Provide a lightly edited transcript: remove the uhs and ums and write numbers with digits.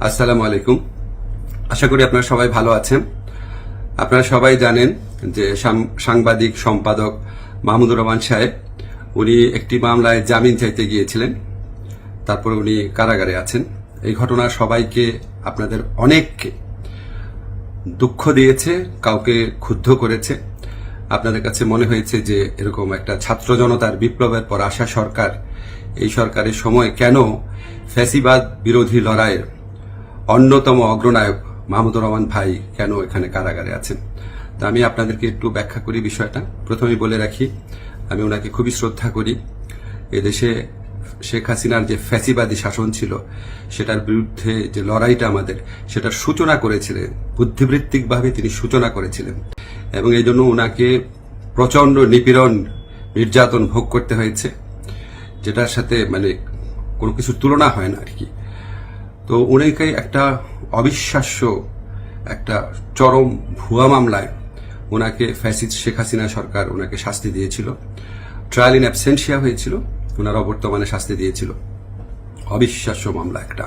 আসসালামু আলাইকুম। আশা করি আপনারা সবাই ভালো আছেন। আপনারা সবাই জানেন যে সাংবাদিক সম্পাদক মাহমুদুর রহমান সাহেব উনি একটি মামলায় জামিন চাইতে গিয়েছিলেন, তারপর উনি কারাগারে আছেন। এই ঘটনা সবাইকে, আপনাদের অনেককে দুঃখ দিয়েছে, কাউকে ক্ষুব্ধ করেছে। আপনাদের কাছে মনে হয়েছে যে এরকম একটা ছাত্র জনতার বিপ্লবের পর আসা সরকার, এই সরকারের সময় কেন ফ্যাসিবাদ বিরোধী লড়াইয়ের অন্যতম অগ্রনায়ক মাহমুদুর রহমান ভাই কেন এখানে কারাগারে আছেন। তা আমি আপনাদেরকে একটু ব্যাখ্যা করি বিষয়টা। প্রথমেই বলে রাখি, আমি ওনাকে খুবই শ্রদ্ধা করি। এদেশে শেখ হাসিনার যে ফ্যাসিবাদী শাসন ছিল, সেটার বিরুদ্ধে যে লড়াইটা আমাদের, সেটার সূচনা করেছিলেন, বুদ্ধিবৃত্তিকভাবে তিনি সূচনা করেছিলেন, এবং এই জন্য ওনাকে প্রচন্ড নিপীড়ন, নির্যাতন ভোগ করতে হয়েছে, যেটার সাথে কোনো কিছুর তুলনা হয় না আর কি। তো উনাকে একটা অবিশ্বাস্য, একটা চরম ভুয়া মামলায় ওনাকে ফ্যাসিস্ট শেখ হাসিনা সরকার ওনাকে শাস্তি দিয়েছিল। ট্রায়াল ইন অ্যাবসেন্সিয়া হয়েছিল, ওনার অবর্তমানে শাস্তি দিয়েছিল। অবিশ্বাস্য মামলা একটা।